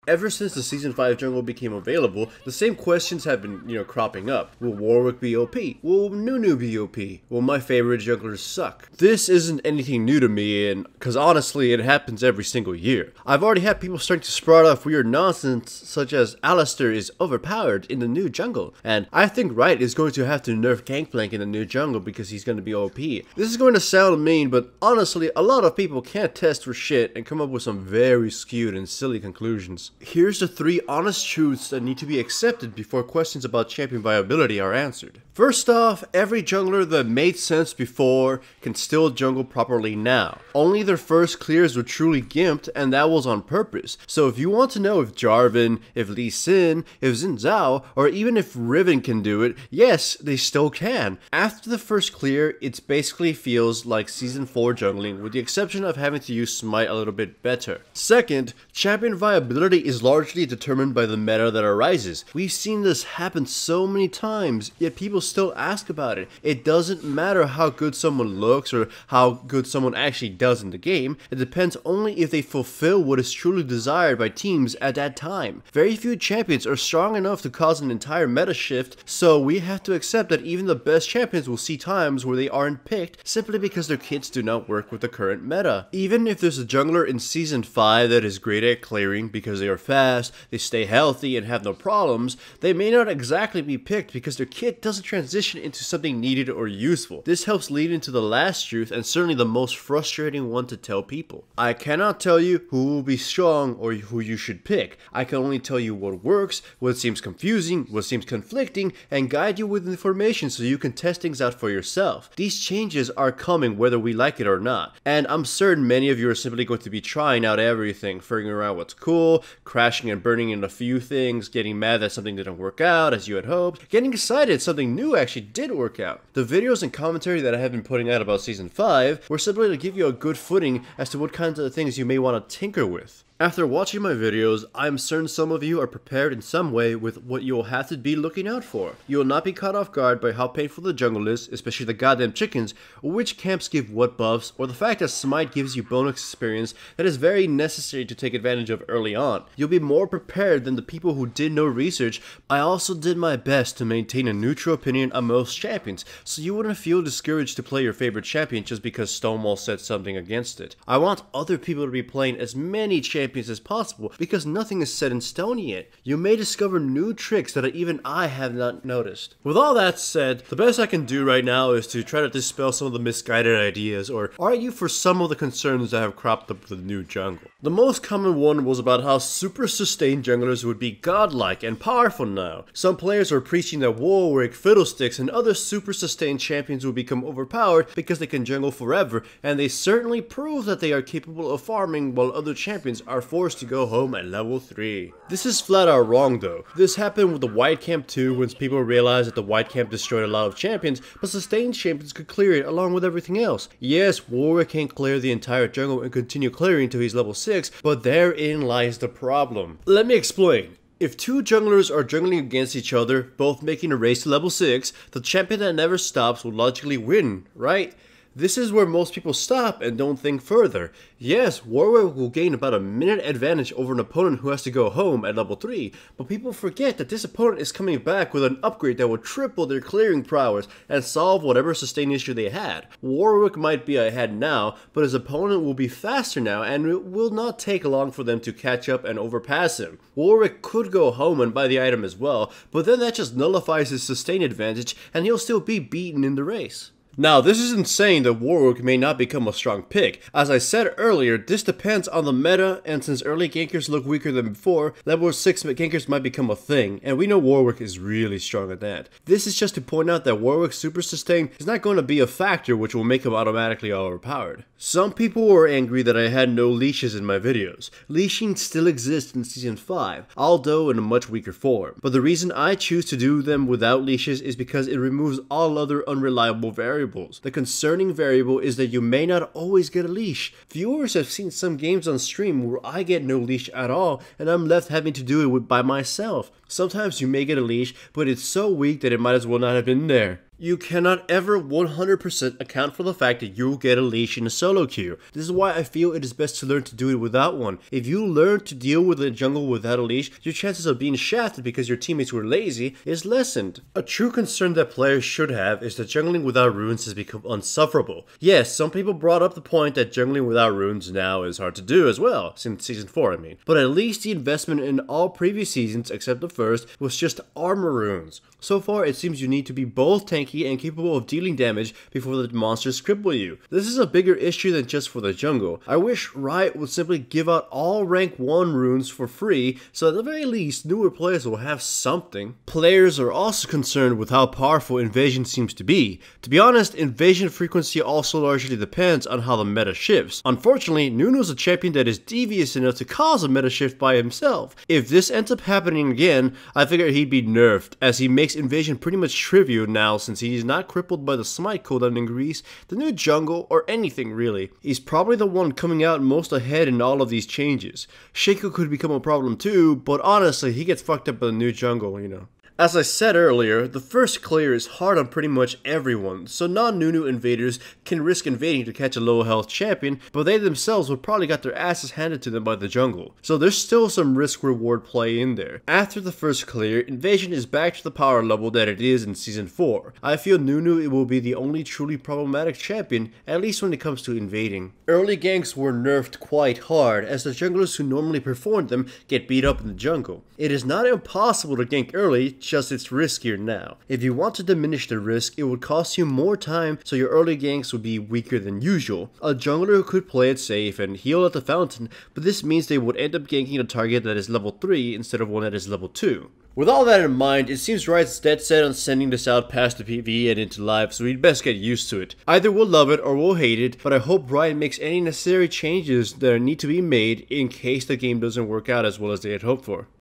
Ever since the Season 5 jungle became available, the same questions have been, cropping up. Will Warwick be OP? Will Nunu be OP? Will my favorite junglers suck? This isn't anything new to me, and cause honestly, it happens every single year. I've already had people starting to sprout off weird nonsense, such as Alistair is overpowered in the new jungle, and I think Wright is going to have to nerf Gangplank in the new jungle because he's going to be OP. This is going to sound mean, but honestly, a lot of people can't test for shit and come up with some very skewed and silly conclusions. Here's the 3 honest truths that need to be accepted before questions about champion viability are answered. First off, every jungler that made sense before can still jungle properly now. Only their first clears were truly gimped, and that was on purpose. So if you want to know if Jarvan, if Lee Sin, if Xin Zhao, or even if Riven can do it, yes, they still can. After the first clear, it basically feels like Season 4 jungling, with the exception of having to use Smite a little bit better. Second, champion viability is largely determined by the meta that arises. We've seen this happen so many times, yet people still ask about it. It doesn't matter how good someone looks or how good someone actually does in the game. It depends only if they fulfill what is truly desired by teams at that time. Very few champions are strong enough to cause an entire meta shift, so we have to accept that even the best champions will see times where they aren't picked simply because their kits do not work with the current meta. Even if there's a jungler in Season 5 that is great at clearing because they are fast, they stay healthy and have no problems, they may not exactly be picked because their kit doesn't transition into something needed or useful. This helps lead into the last truth, and certainly the most frustrating one to tell people. I cannot tell you who will be strong or who you should pick. I can only tell you what works, what seems confusing, what seems conflicting, and guide you with information so you can test things out for yourself. These changes are coming whether we like it or not, and I'm certain many of you are simply going to be trying out everything, figuring out what's cool, crashing and burning in a few things, getting mad that something didn't work out as you had hoped, getting excited something new actually did work out. The videos and commentary that I have been putting out about Season 5 were simply to give you a good footing as to what kinds of things you may want to tinker with. After watching my videos, I'm certain some of you are prepared in some way with what you will have to be looking out for. You will not be caught off guard by how painful the jungle is, especially the goddamn chickens, or which camps give what buffs, or the fact that Smite gives you bonus experience that is very necessary to take advantage of early on. You'll be more prepared than the people who did no research. I also did my best to maintain a neutral opinion on most champions, so you wouldn't feel discouraged to play your favorite champion just because Stonewall said something against it. I want other people to be playing as many champions as possible because nothing is set in stone yet. You may discover new tricks that even I have not noticed. With all that said, the best I can do right now is to try to dispel some of the misguided ideas or argue for some of the concerns that have cropped up with the new jungle. The most common one was about how super sustained junglers would be godlike and powerful now. Some players are preaching that Warwick, Fiddlesticks, and other super sustained champions will become overpowered because they can jungle forever, and they certainly prove that they are capable of farming while other champions are forced to go home at level 3. This is flat out wrong though. This happened with the White Camp 2 when people realized that the White Camp destroyed a lot of champions, but sustained champions could clear it along with everything else. Yes, Warwick can clear the entire jungle and continue clearing until he's level 6, but therein lies the problem. Let me explain. If two junglers are jungling against each other, both making a race to level 6, the champion that never stops will logically win, right? This is where most people stop and don't think further. Yes, Warwick will gain about a minute advantage over an opponent who has to go home at level 3, but people forget that this opponent is coming back with an upgrade that will triple their clearing prowess and solve whatever sustained issue they had. Warwick might be ahead now, but his opponent will be faster now and it will not take long for them to catch up and overpass him. Warwick could go home and buy the item as well, but then that just nullifies his sustained advantage and he'll still be beaten in the race. Now, this isn't saying that Warwick may not become a strong pick. As I said earlier, this depends on the meta, and since early gankers look weaker than before, level 6 gankers might become a thing, and we know Warwick is really strong at that. This is just to point out that Warwick's super sustain is not going to be a factor which will make him automatically overpowered. Some people were angry that I had no leashes in my videos. Leashing still exists in Season 5, although in a much weaker form. But the reason I choose to do them without leashes is because it removes all other unreliable variables. The concerning variable is that you may not always get a leash. Viewers have seen some games on stream where I get no leash at all and I'm left having to do it by myself. Sometimes you may get a leash, but it's so weak that it might as well not have been there. You cannot ever 100% account for the fact that you'll get a leash in a solo queue. This is why I feel it is best to learn to do it without one. If you learn to deal with the jungle without a leash, your chances of being shafted because your teammates were lazy is lessened. A true concern that players should have is that jungling without runes has become unsufferable. Yes, some people brought up the point that jungling without runes now is hard to do as well, since Season 4 I mean. But at least the investment in all previous seasons, except the first, was just armor runes. So far it seems you need to be both tanky and capable of dealing damage before the monsters cripple you. This is a bigger issue than just for the jungle. I wish Riot would simply give out all rank 1 runes for free, so at the very least newer players will have something. Players are also concerned with how powerful invasion seems to be. To be honest, invasion frequency also largely depends on how the meta shifts. Unfortunately, Nunu is a champion that is devious enough to cause a meta shift by himself. If this ends up happening again, I figure he'd be nerfed, as he makes invasion pretty much trivial now since he is not crippled by the smite cooldown in Greece, the new jungle, or anything really. He's probably the one coming out most ahead in all of these changes. Shaco could become a problem too, but honestly he gets fucked up by the new jungle, you know. As I said earlier, the first clear is hard on pretty much everyone, so non-Nunu invaders can risk invading to catch a low health champion, but they themselves would probably got their asses handed to them by the jungle. So there's still some risk-reward play in there. After the first clear, invasion is back to the power level that it is in Season 4. I feel Nunu will be the only truly problematic champion, at least when it comes to invading. Early ganks were nerfed quite hard, as the junglers who normally performed them get beat up in the jungle. It is not impossible to gank early, just it's riskier now. If you want to diminish the risk, it would cost you more time, so your early ganks would be weaker than usual. A jungler could play it safe and heal at the fountain, but this means they would end up ganking a target that is level 3 instead of one that is level 2. With all that in mind, it seems Riot's dead set on sending this out past the PvE and into live, so we'd best get used to it. Either we'll love it or we'll hate it, but I hope Riot makes any necessary changes that need to be made in case the game doesn't work out as well as they had hoped for.